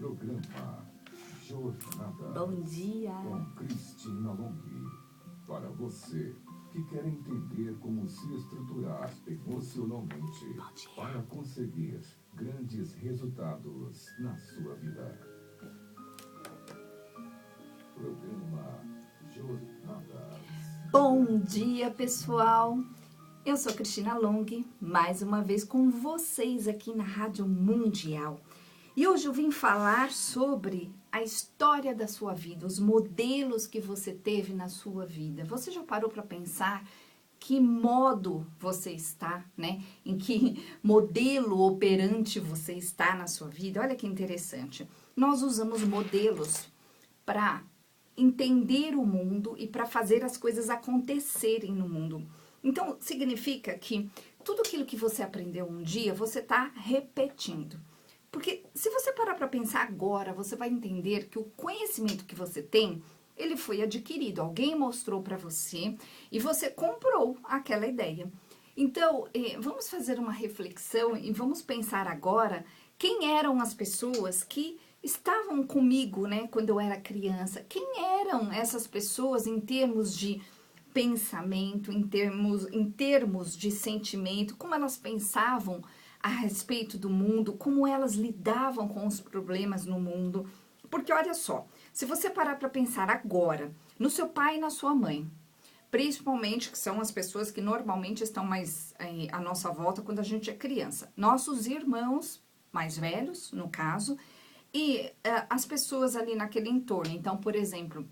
Programa Jornada Bom dia! com Cristina Long. Para você que quer entender como se estruturar emocionalmente para conseguir grandes resultados na sua vida. Programa Jornada. Bom dia, pessoal! Eu sou Cristina Long, mais uma vez com vocês aqui na Rádio Mundial. E hoje eu vim falar sobre a história da sua vida, os modelos que você teve na sua vida. Você já parou para pensar que modo você está, né? Em que modelo operante você está na sua vida? Olha que interessante. Nós usamos modelos para entender o mundo e para fazer as coisas acontecerem no mundo. Então, significa que tudo aquilo que você aprendeu um dia, você está repetindo. Porque se você parar para pensar agora, você vai entender que o conhecimento que você tem, ele foi adquirido. Alguém mostrou para você e você comprou aquela ideia. Então, vamos fazer uma reflexão e vamos pensar agora quem eram as pessoas que estavam comigo, né, quando eu era criança. Quem eram essas pessoas em termos de pensamento, em termos de sentimento, como elas pensavam a respeito do mundo, como elas lidavam com os problemas no mundo. Porque olha só, se você parar para pensar agora no seu pai e na sua mãe, principalmente que são as pessoas que normalmente estão mais à nossa volta quando a gente é criança, nossos irmãos mais velhos, no caso, e as pessoas ali naquele entorno. Então, por exemplo,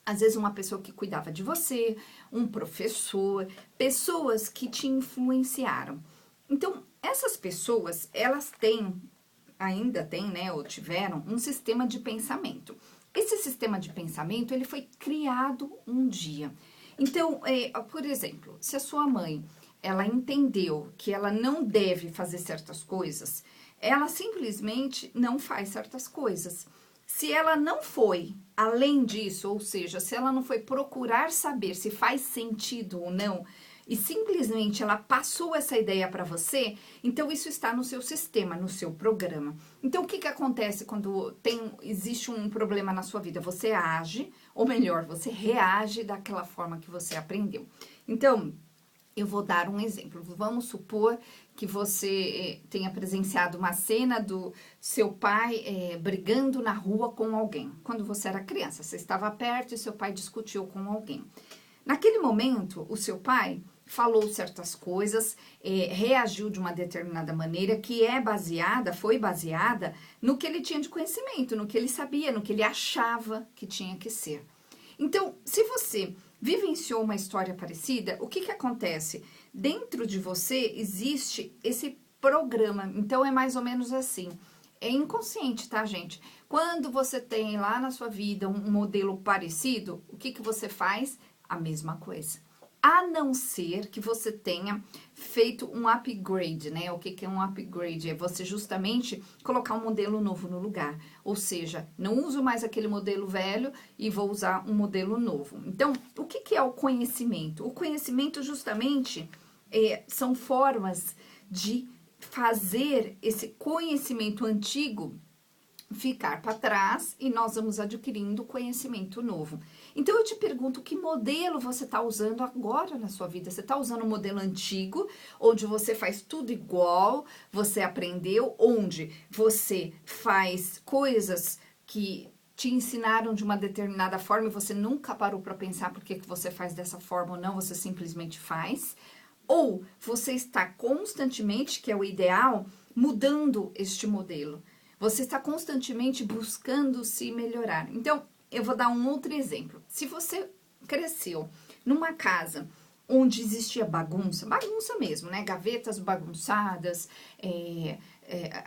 às vezes uma pessoa que cuidava de você, um professor, pessoas que te influenciaram. Então, essas pessoas, elas ainda têm, né, ou tiveram, um sistema de pensamento. Esse sistema de pensamento, ele foi criado um dia. Então, por exemplo, se a sua mãe, ela entendeu que ela não deve fazer certas coisas, ela simplesmente não faz certas coisas. Se ela não foi além disso, ou seja, se ela não foi procurar saber se faz sentido ou não, e simplesmente ela passou essa ideia para você, então isso está no seu sistema, no seu programa. Então o que acontece quando existe um problema na sua vida? Você age, ou melhor, você reage daquela forma que você aprendeu. Então, eu vou dar um exemplo. Vamos supor que você tenha presenciado uma cena do seu pai brigando na rua com alguém. Quando você era criança, você estava perto e seu pai discutiu com alguém. Naquele momento, o seu pai falou certas coisas, reagiu de uma determinada maneira que foi baseada no que ele tinha de conhecimento, no que ele sabia, no que ele achava que tinha que ser. Então, se você vivenciou uma história parecida, o que acontece? Dentro de você existe esse programa, então é mais ou menos assim. É inconsciente, tá, gente? Quando você tem lá na sua vida um modelo parecido, o que você faz? A mesma coisa. A não ser que você tenha feito um upgrade, né? O que é um upgrade? É você justamente colocar um modelo novo no lugar. Ou seja, não uso mais aquele modelo velho e vou usar um modelo novo. Então, o que é o conhecimento? O conhecimento justamente são formas de fazer esse conhecimento antigo ficar para trás e nós vamos adquirindo conhecimento novo. Então eu te pergunto, que modelo você está usando agora na sua vida? Você está usando um modelo antigo, onde você faz tudo igual, você aprendeu, onde você faz coisas que te ensinaram de uma determinada forma e você nunca parou para pensar por que você faz dessa forma ou não, você simplesmente faz? Ou você está constantemente, que é o ideal, mudando este modelo? Você está constantemente buscando se melhorar. Então, eu vou dar um outro exemplo. Se você cresceu numa casa onde existia bagunça mesmo, né? Gavetas bagunçadas,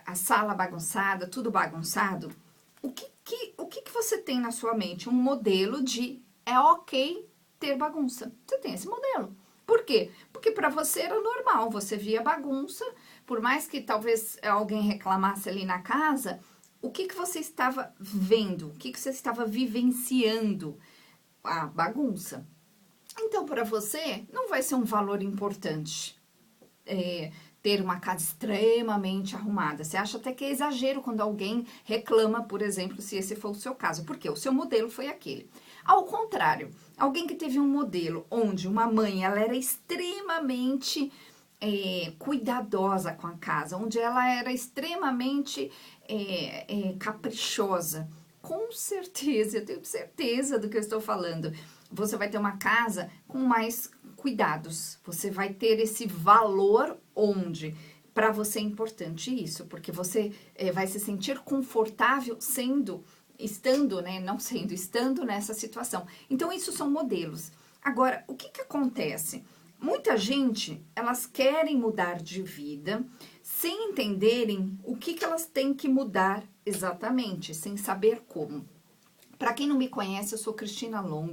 a sala bagunçada, tudo bagunçado. O que você tem na sua mente? Um modelo de é ok ter bagunça. Você tem esse modelo. Por quê? Porque para você era normal, você via bagunça, por mais que talvez alguém reclamasse ali na casa, o que você estava vendo? O que você estava vivenciando? A bagunça. Então, para você, não vai ser um valor importante ter uma casa extremamente arrumada. Você acha até que é exagero quando alguém reclama, por exemplo, se esse for o seu caso, porque o seu modelo foi aquele. Ao contrário, alguém que teve um modelo onde uma mãe ela era extremamente cuidadosa com a casa, onde ela era extremamente caprichosa, com certeza, eu tenho certeza do que eu estou falando, você vai ter uma casa com mais cuidados, você vai ter esse valor onde para você é importante isso, porque você vai se sentir confortável estando nessa situação. Então, isso são modelos. Agora, o que acontece? Muita gente, elas querem mudar de vida sem entenderem o que elas têm que mudar exatamente, sem saber como. Para quem não me conhece, eu sou Cristina Long,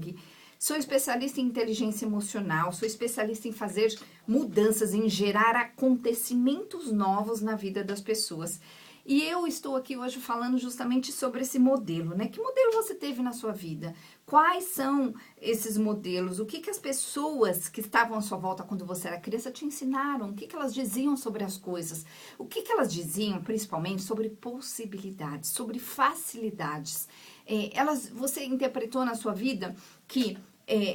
sou especialista em inteligência emocional, sou especialista em fazer mudanças, em gerar acontecimentos novos na vida das pessoas. E eu estou aqui hoje falando justamente sobre esse modelo, né? Que modelo você teve na sua vida? Quais são esses modelos? O que as pessoas que estavam à sua volta quando você era criança te ensinaram? O que elas diziam sobre as coisas? O que elas diziam, principalmente, sobre possibilidades, sobre facilidades? Você interpretou na sua vida que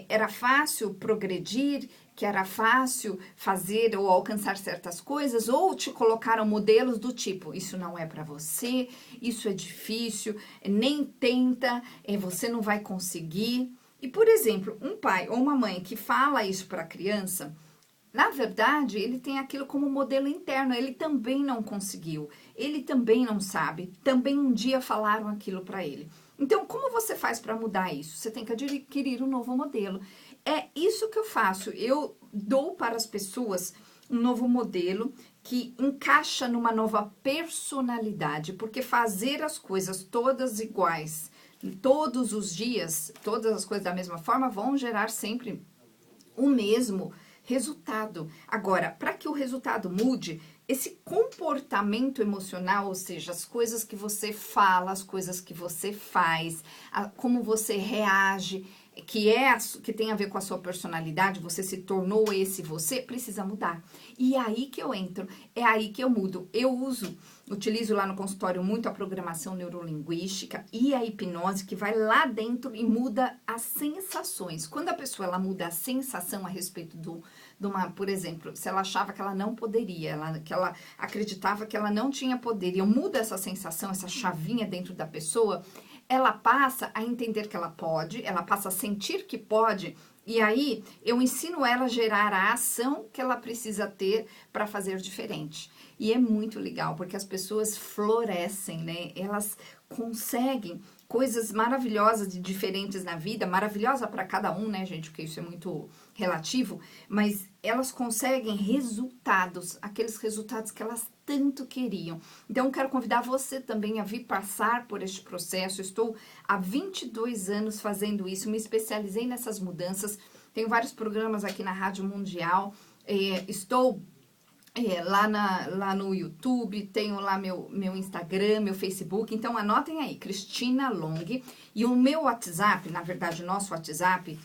era fácil progredir, que era fácil fazer ou alcançar certas coisas, ou te colocaram modelos do tipo, isso não é para você, isso é difícil, nem tenta, você não vai conseguir. E, por exemplo, um pai ou uma mãe que fala isso para a criança, na verdade, ele tem aquilo como modelo interno, ele também não conseguiu, ele também não sabe, também um dia falaram aquilo para ele. Então, como você faz para mudar isso? Você tem que adquirir um novo modelo. É isso que eu faço, eu dou para as pessoas um novo modelo que encaixa numa nova personalidade, porque fazer as coisas todas iguais, todos os dias, todas as coisas da mesma forma, vão gerar sempre o mesmo resultado. Agora, para que o resultado mude, esse comportamento emocional, ou seja, as coisas que você fala, as coisas que você faz, como você reage, que tem a ver com a sua personalidade, você se tornou esse você, precisa mudar. E é aí que eu entro, é aí que eu mudo. Utilizo lá no consultório muito a programação neurolinguística e a hipnose, que vai lá dentro e muda as sensações. Quando a pessoa ela muda a sensação a respeito de uma, por exemplo, se ela achava que ela não poderia, que ela acreditava que ela não tinha poder, e eu mudo essa sensação, essa chavinha dentro da pessoa, ela passa a entender que ela pode, ela passa a sentir que pode, e aí eu ensino ela a gerar a ação que ela precisa ter para fazer diferente. E é muito legal, porque as pessoas florescem, né? Elas conseguem coisas maravilhosas e diferentes na vida, maravilhosa para cada um, né, gente? Porque isso é muito relativo, mas elas conseguem resultados, aqueles resultados que elas tanto queriam. Então, eu quero convidar você também a vir passar por este processo. Eu estou há 22 anos fazendo isso, me especializei nessas mudanças, tenho vários programas aqui na Rádio Mundial, estou lá no YouTube, tenho lá meu Instagram, meu Facebook, então anotem aí, Cristina Long, e o meu WhatsApp, na verdade o nosso WhatsApp,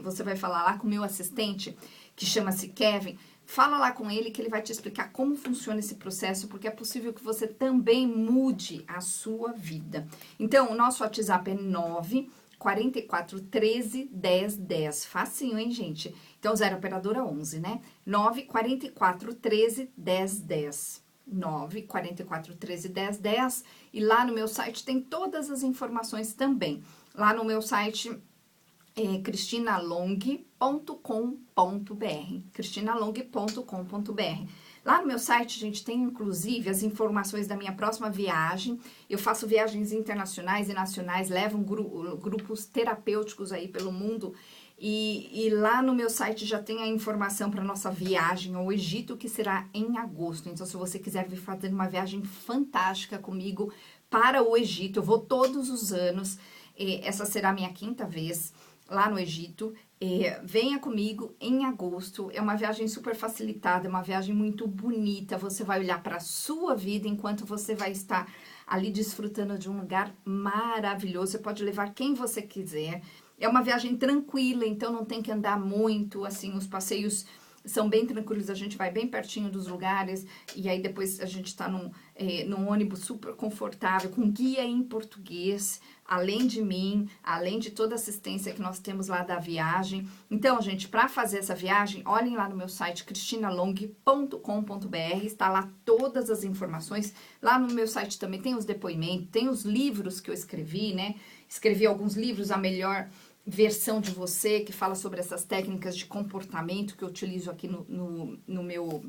você vai falar lá com o meu assistente, que chama-se Kevin, fala lá com ele que ele vai te explicar como funciona esse processo, porque é possível que você também mude a sua vida. Então, o nosso WhatsApp é 944 13 10 10. Facinho, hein, gente? Então, 0 operadora 11, né? 944 13 10 10. 944 13 10 10. E lá no meu site tem todas as informações também. Lá no meu site cristinalong.com.br, cristinalong.com.br. Lá no meu site, gente, tem inclusive as informações da minha próxima viagem. Eu faço viagens internacionais e nacionais, levo grupos terapêuticos aí pelo mundo. E lá no meu site já tem a informação para nossa viagem ao Egito, que será em agosto. Então, se você quiser vir fazer uma viagem fantástica comigo para o Egito, eu vou todos os anos. Essa será a minha 5ª vez lá no Egito, venha comigo em agosto, é uma viagem super facilitada, é uma viagem muito bonita, você vai olhar para a sua vida enquanto você vai estar ali desfrutando de um lugar maravilhoso, você pode levar quem você quiser, é uma viagem tranquila, então não tem que andar muito, assim, os passeios são bem tranquilos, a gente vai bem pertinho dos lugares, e aí depois a gente está num ônibus super confortável, com guia em português, além de mim, além de toda a assistência que nós temos lá da viagem. Então, gente, para fazer essa viagem, olhem lá no meu site, cristinalong.com.br, está lá todas as informações. Lá no meu site também tem os depoimentos, tem os livros que eu escrevi, né? Escrevi alguns livros, A Melhor Versão de Você, que fala sobre essas técnicas de comportamento que eu utilizo aqui no meu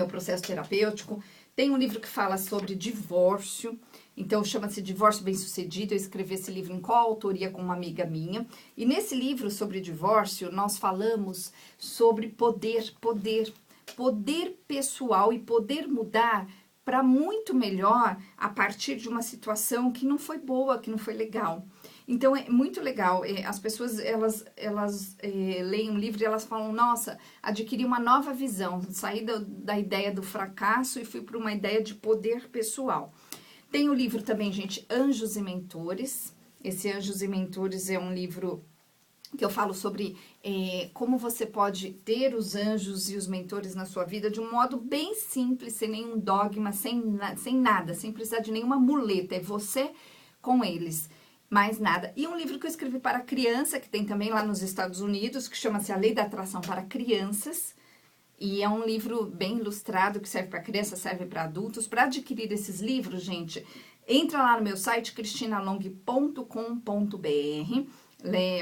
processo terapêutico. Tem um livro que fala sobre divórcio, então chama-se Divórcio Bem-Sucedido. Eu escrevi esse livro em coautoria com uma amiga minha. E nesse livro sobre divórcio, nós falamos sobre poder pessoal e poder mudar para muito melhor a partir de uma situação que não foi boa, que não foi legal. Então, é muito legal. As pessoas, elas leem um livro e elas falam, nossa, adquiri uma nova visão, saí da ideia do fracasso e fui para uma ideia de poder pessoal. Tem o livro também, gente, Anjos e Mentores. Esse Anjos e Mentores é um livro que eu falo sobre como você pode ter os anjos e os mentores na sua vida de um modo bem simples, sem nenhum dogma, sem nada, sem precisar de nenhuma muleta, é você com eles, mais nada. E um livro que eu escrevi para criança, que tem também lá nos Estados Unidos, que chama-se A Lei da Atração para Crianças, e é um livro bem ilustrado, que serve para criança, serve para adultos. Para adquirir esses livros, gente, entra lá no meu site, cristinalong.com.br.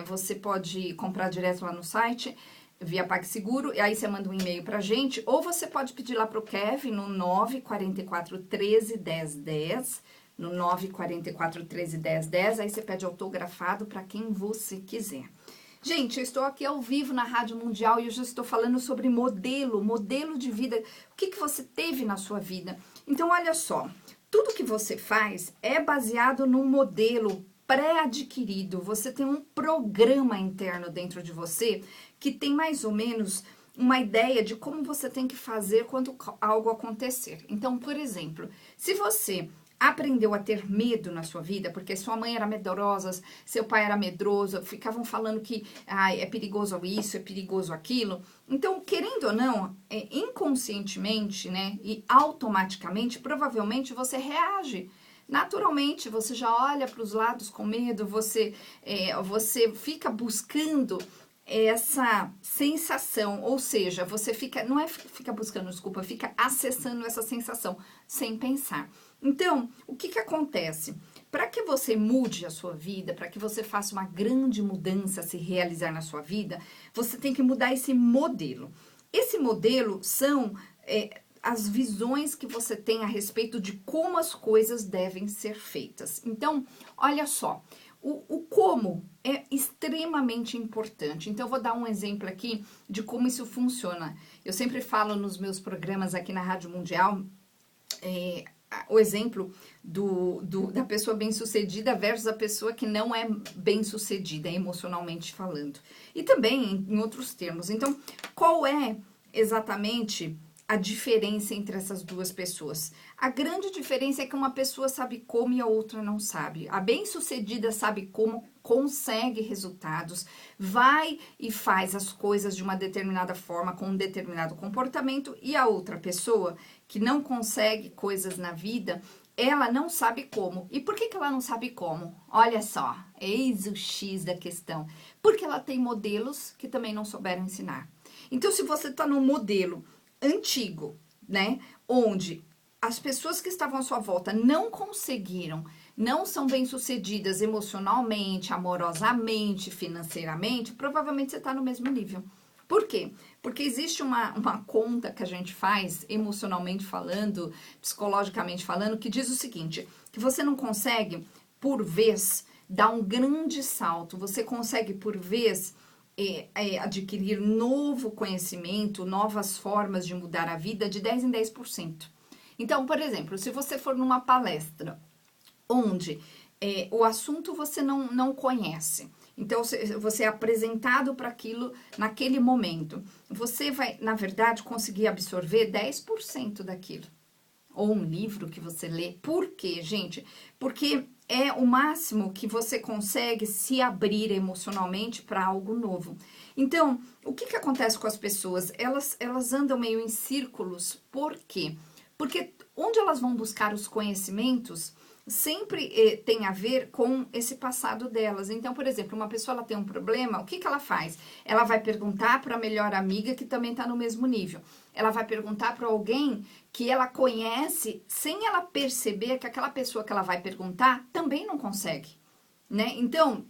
Você pode comprar direto lá no site, via PagSeguro, e aí você manda um e-mail pra gente, ou você pode pedir lá pro Kevin no 944 13 10 10, no 944 13 10 10, aí você pede autografado para quem você quiser. Gente, eu estou aqui ao vivo na Rádio Mundial e eu já estou falando sobre modelo de vida, o que você teve na sua vida. Então, olha só, tudo que você faz é baseado num modelo pré-adquirido. Você tem um programa interno dentro de você que tem mais ou menos uma ideia de como você tem que fazer quando algo acontecer. Então, por exemplo, se você aprendeu a ter medo na sua vida, porque sua mãe era medrosa, seu pai era medroso, ficavam falando que é perigoso isso, é perigoso aquilo. Então, querendo ou não, inconscientemente, né, e automaticamente, provavelmente você reage. Naturalmente, você já olha para os lados com medo, você fica buscando essa sensação, ou seja, você fica acessando essa sensação sem pensar. Então, o que acontece? Para que você mude a sua vida, para que você faça uma grande mudança se realizar na sua vida, você tem que mudar esse modelo. Esse modelo são as visões que você tem a respeito de como as coisas devem ser feitas. Então, olha só, o como é extremamente importante. Então, eu vou dar um exemplo aqui de como isso funciona. Eu sempre falo nos meus programas aqui na Rádio Mundial, o exemplo da pessoa bem-sucedida versus a pessoa que não é bem-sucedida, emocionalmente falando. E também em outros termos. Então, qual é exatamente a diferença entre essas duas pessoas? A grande diferença é que uma pessoa sabe como e a outra não sabe. A bem-sucedida sabe como, consegue resultados, vai e faz as coisas de uma determinada forma, com um determinado comportamento, e a outra pessoa que não consegue coisas na vida, ela não sabe como. E por que ela não sabe como? Olha só, eis o X da questão. Porque ela tem modelos que também não souberam ensinar. Então, se você está num modelo antigo, né, onde as pessoas que estavam à sua volta não conseguiram, não são bem-sucedidas emocionalmente, amorosamente, financeiramente, provavelmente você está no mesmo nível. Por quê? Porque existe uma conta que a gente faz, emocionalmente falando, psicologicamente falando, que diz o seguinte, que você não consegue, por vez, dar um grande salto, você consegue, por vez, adquirir novo conhecimento, novas formas de mudar a vida de 10 em 10%. Então, por exemplo, se você for numa palestra onde o assunto você não conhece, então você é apresentado para aquilo naquele momento, você vai, na verdade, conseguir absorver 10% daquilo. ou um livro que você lê. Por quê, gente? Porque é o máximo que você consegue se abrir emocionalmente para algo novo. Então, o que acontece com as pessoas? Elas andam meio em círculos. Por quê? Porque onde elas vão buscar os conhecimentos sempre tem a ver com esse passado delas. Então, por exemplo, uma pessoa ela tem um problema, o que ela faz? Ela vai perguntar para a melhor amiga que também está no mesmo nível. Ela vai perguntar para alguém que ela conhece, sem ela perceber que aquela pessoa que ela vai perguntar também não consegue, né? Então,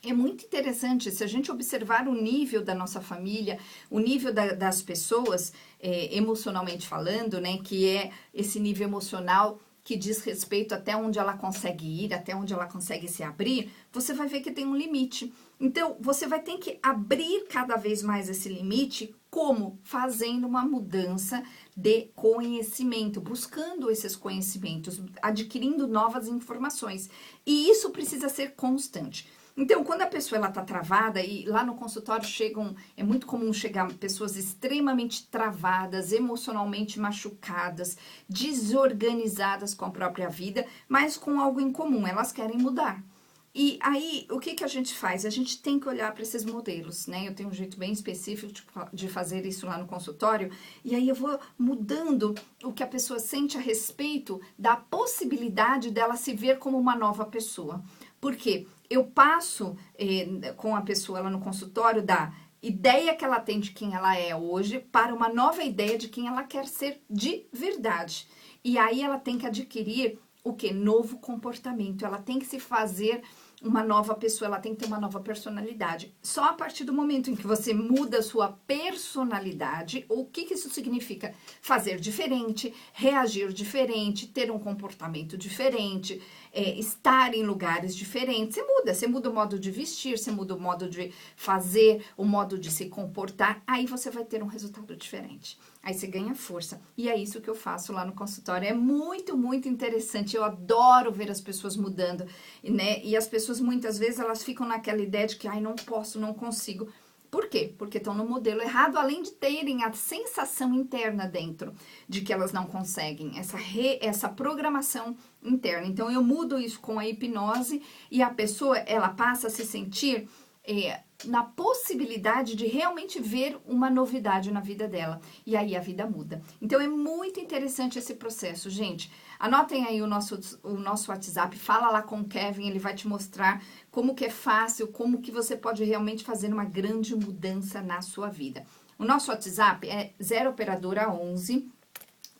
é muito interessante se a gente observar o nível da nossa família, o nível das pessoas, emocionalmente falando, né? Que é esse nível emocional que diz respeito até onde ela consegue ir, até onde ela consegue se abrir, você vai ver que tem um limite. Então, você vai ter que abrir cada vez mais esse limite, como? Fazendo uma mudança de conhecimento, buscando esses conhecimentos, adquirindo novas informações. E isso precisa ser constante. Então, quando a pessoa ela tá travada, e lá no consultório é muito comum chegar pessoas extremamente travadas, emocionalmente machucadas, desorganizadas com a própria vida, mas com algo em comum, elas querem mudar. E aí, o que a gente faz? A gente tem que olhar para esses modelos, né? Eu tenho um jeito bem específico de fazer isso lá no consultório, e aí eu vou mudando o que a pessoa sente a respeito da possibilidade dela se ver como uma nova pessoa. Por quê? Eu passo com a pessoa lá no consultório da ideia que ela tem de quem ela é hoje para uma nova ideia de quem ela quer ser de verdade. E aí ela tem que adquirir o que? Novo comportamento. Ela tem que se fazer uma nova pessoa, ela tem que ter uma nova personalidade. Só a partir do momento em que você muda a sua personalidade, o que isso significa? Fazer diferente, reagir diferente, ter um comportamento diferente, estar em lugares diferentes. Você muda o modo de vestir, você muda o modo de fazer, o modo de se comportar, aí você vai ter um resultado diferente. Aí você ganha força. E é isso que eu faço lá no consultório. É muito, muito interessante. Eu adoro ver as pessoas mudando, né? E as pessoas, muitas vezes, elas ficam naquela ideia de que, ai, não posso, não consigo. Por quê? Porque estão no modelo errado, além de terem a sensação interna dentro de que elas não conseguem, essa programação interna. Então, eu mudo isso com a hipnose e a pessoa, ela passa a se sentir na possibilidade de realmente ver uma novidade na vida dela. E aí a vida muda. Então, é muito interessante esse processo, gente. Anotem aí o nosso WhatsApp, fala lá com o Kevin, ele vai te mostrar como que é fácil, como que você pode realmente fazer uma grande mudança na sua vida. O nosso WhatsApp é 0 operadora 11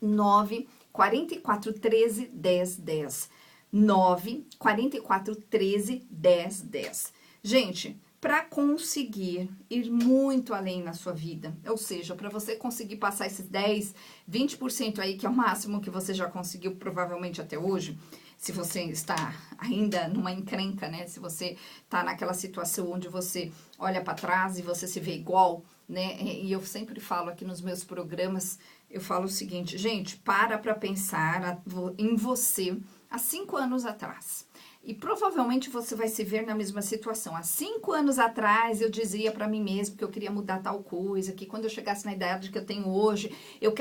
9 44 13 10 10. 9 44 13 10 10. Gente, para conseguir ir muito além na sua vida, ou seja, para você conseguir passar esses 10, 20% aí, que é o máximo que você já conseguiu provavelmente até hoje, se você está ainda numa encrenca, né? Se você está naquela situação onde você olha para trás e você se vê igual, né? E eu sempre falo aqui nos meus programas, eu falo o seguinte, gente, para pensar em você há 5 anos atrás. E provavelmente você vai se ver na mesma situação. Há 5 anos atrás eu dizia para mim mesmo que eu queria mudar tal coisa, que quando eu chegasse na idade que eu tenho hoje, eu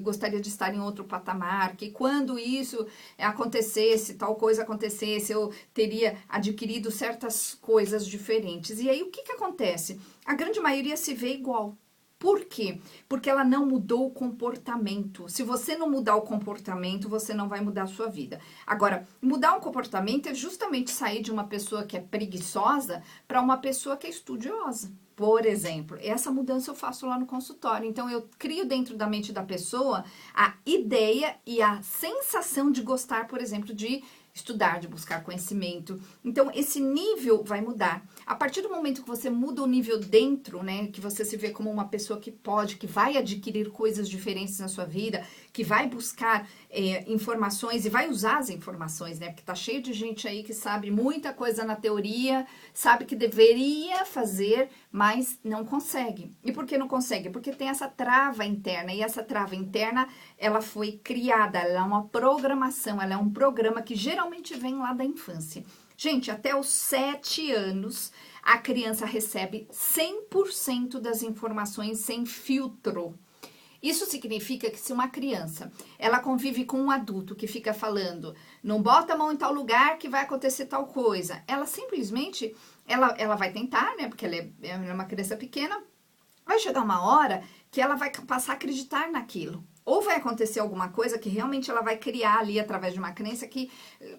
gostaria de estar em outro patamar, que quando isso acontecesse, tal coisa acontecesse, eu teria adquirido certas coisas diferentes. E aí o que acontece? A grande maioria se vê igual. Por quê? Porque ela não mudou o comportamento. Se você não mudar o comportamento, você não vai mudar a sua vida. Agora, mudar o comportamento é justamente sair de uma pessoa que é preguiçosa para uma pessoa que é estudiosa. Por exemplo, essa mudança eu faço lá no consultório. Então, eu crio dentro da mente da pessoa a ideia e a sensação de gostar, por exemplo, de estudar, de buscar conhecimento. Então, esse nível vai mudar. A partir do momento que você muda o nível dentro, né, que você se vê como uma pessoa que pode, que vai adquirir coisas diferentes na sua vida, que vai buscar informações e vai usar as informações, né, porque tá cheio de gente aí que sabe muita coisa na teoria, sabe que deveria fazer, mas não consegue. E por que não consegue? Porque tem essa trava interna, e essa trava interna, ela foi criada, ela é uma programação, ela é um programa que geralmente vem lá da infância. Gente, até os 7 anos, a criança recebe 100% das informações sem filtro. Isso significa que se uma criança, ela convive com um adulto que fica falando, não bota a mão em tal lugar que vai acontecer tal coisa, ela simplesmente, ela vai tentar, né, porque ela é uma criança pequena, vai chegar uma hora que ela vai passar a acreditar naquilo. Ou vai acontecer alguma coisa que realmente ela vai criar ali através de uma crença que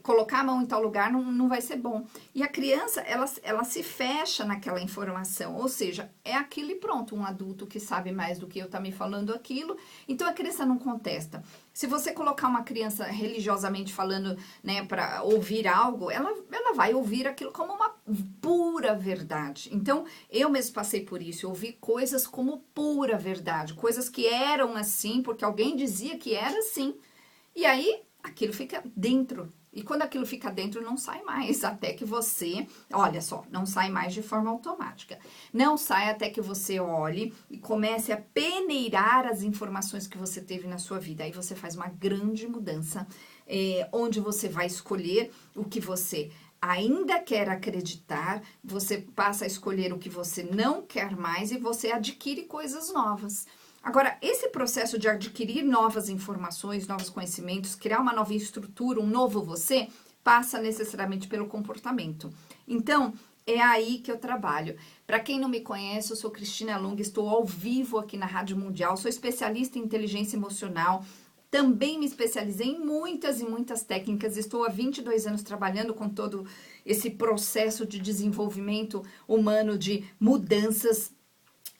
colocar a mão em tal lugar não vai ser bom. E a criança, ela se fecha naquela informação. Ou seja, é aquilo e pronto. Um adulto que sabe mais do que eu tá me falando aquilo. Então a criança não contesta. Se você colocar uma criança religiosamente falando, né, para ouvir algo, ela vai ouvir aquilo como uma pura verdade. Então, eu mesmo passei por isso. Eu ouvi coisas como pura verdade. Coisas que eram assim, porque alguém dizia que era assim. E aí, aquilo fica dentro. E quando aquilo fica dentro, não sai mais. Até que você, olha só, não sai mais de forma automática. Não sai até que você olhe e comece a peneirar as informações que você teve na sua vida. Aí você faz uma grande mudança, onde você vai escolher o que você ainda quer acreditar, você passa a escolher o que você não quer mais e você adquire coisas novas. Agora, esse processo de adquirir novas informações, novos conhecimentos, criar uma nova estrutura, um novo você, passa necessariamente pelo comportamento. Então, é aí que eu trabalho. Para quem não me conhece, eu sou Cristina Long, estou ao vivo aqui na Rádio Mundial, sou especialista em inteligência emocional, também me especializei em muitas e muitas técnicas, estou há 22 anos trabalhando com todo esse processo de desenvolvimento humano, de mudanças.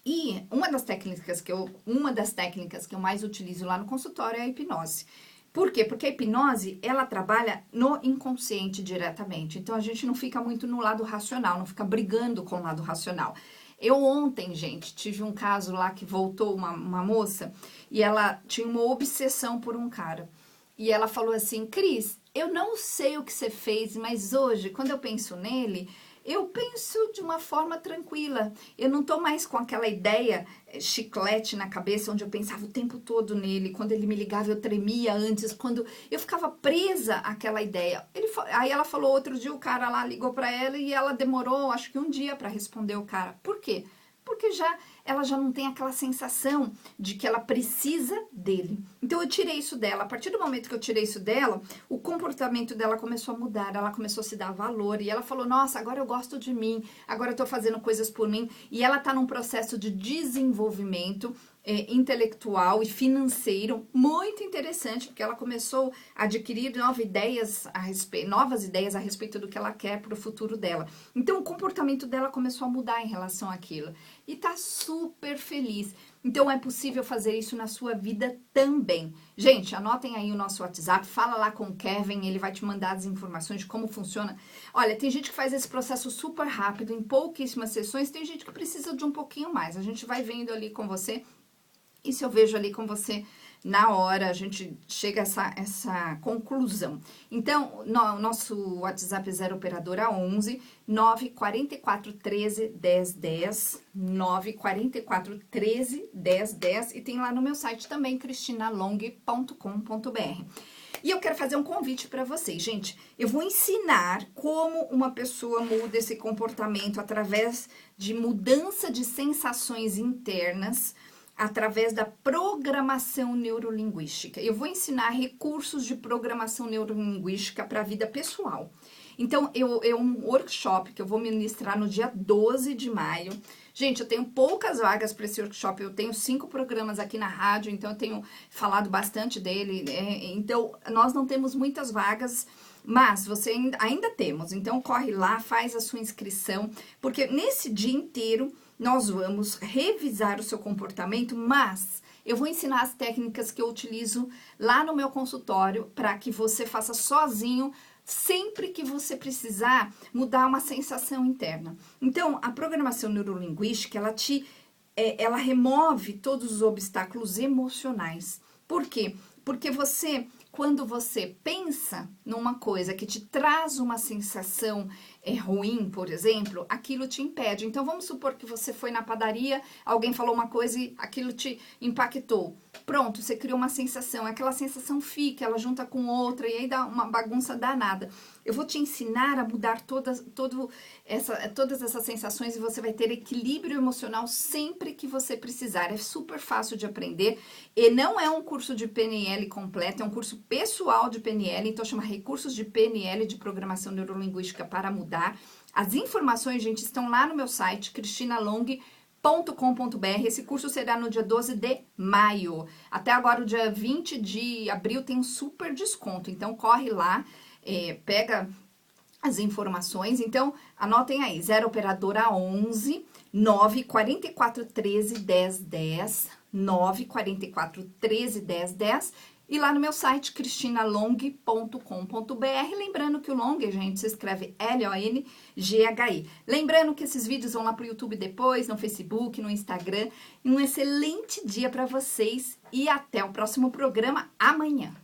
E uma das técnicas que eu mais utilizo lá no consultório é a hipnose. Por quê? Porque a hipnose, ela trabalha no inconsciente diretamente. Então, a gente não fica muito no lado racional, não fica brigando com o lado racional. Eu ontem, gente, tive um caso lá que voltou uma moça e ela tinha uma obsessão por um cara. E ela falou assim, Cris, eu não sei o que você fez, mas hoje, quando eu penso nele, eu penso de uma forma tranquila. Eu não tô mais com aquela ideia chiclete na cabeça, onde eu pensava o tempo todo nele. Quando ele me ligava, eu tremia antes. Quando eu ficava presa àquela ideia. Aí ela falou, outro dia o cara lá ligou pra ela e ela demorou, acho que um dia pra responder o cara. Por quê? Porque ela já não tem aquela sensação de que ela precisa dele. Então eu tirei isso dela. A partir do momento que eu tirei isso dela, o comportamento dela começou a mudar, ela começou a se dar valor e ela falou, nossa, agora eu gosto de mim, agora eu tô fazendo coisas por mim. E ela tá num processo de desenvolvimento intelectual e financeiro muito interessante, porque ela começou a adquirir novas ideias a respeito do que ela quer para o futuro dela. Então o comportamento dela começou a mudar em relação àquilo e tá super feliz. Então é possível fazer isso na sua vida também. Gente, anotem aí o nosso WhatsApp, fala lá com o Kevin, ele vai te mandar as informações de como funciona. Olha, tem gente que faz esse processo super rápido, em pouquíssimas sessões, tem gente que precisa de um pouquinho mais. A gente vai vendo ali com você. E se eu vejo ali com você na hora, a gente chega a essa conclusão. Então, nosso WhatsApp é 0 operadora 11 944 13 10 10, 944 13 10 10, e tem lá no meu site também, cristinalong.com.br. E eu quero fazer um convite para vocês, gente. Eu vou ensinar como uma pessoa muda esse comportamento através de mudança de sensações internas, através da programação neurolinguística. Eu vou ensinar recursos de programação neurolinguística para a vida pessoal. Então, é um workshop que eu vou ministrar no dia 12 de maio. Gente, eu tenho poucas vagas para esse workshop, eu tenho 5 programas aqui na rádio, então eu tenho falado bastante dele. Então, nós não temos muitas vagas, mas você ainda temos. Então, corre lá, faz a sua inscrição, porque nesse dia inteiro nós vamos revisar o seu comportamento, mas eu vou ensinar as técnicas que eu utilizo lá no meu consultório para que você faça sozinho, sempre que você precisar mudar uma sensação interna. Então, a programação neurolinguística, ela remove todos os obstáculos emocionais. Por quê? Porque quando você pensa numa coisa que te traz uma sensação ruim, por exemplo, aquilo te impede. Então, vamos supor que você foi na padaria, alguém falou uma coisa e aquilo te impactou. Pronto, você criou uma sensação, aquela sensação fica, ela junta com outra e aí dá uma bagunça danada. Eu vou te ensinar a mudar todas essas sensações e você vai ter equilíbrio emocional sempre que você precisar. É super fácil de aprender e não é um curso de PNL completo, é um curso pessoal de PNL, então chama Recursos de PNL, de Programação Neurolinguística para Mudar. As informações, gente, estão lá no meu site, cristinalong.com.br. Esse curso será no dia 12 de maio. Até agora, o dia 20 de abril, tem um super desconto. Então, corre lá, pega as informações. Então, anotem aí, 0 operadora 11 944 13 10 10, 944 13 10 10. E lá no meu site, cristinalong.com.br. Lembrando que o Long, gente, se escreve L-O-N-G-H-I. Lembrando que esses vídeos vão lá pro YouTube depois, no Facebook, no Instagram. Um excelente dia para vocês e até o próximo programa amanhã.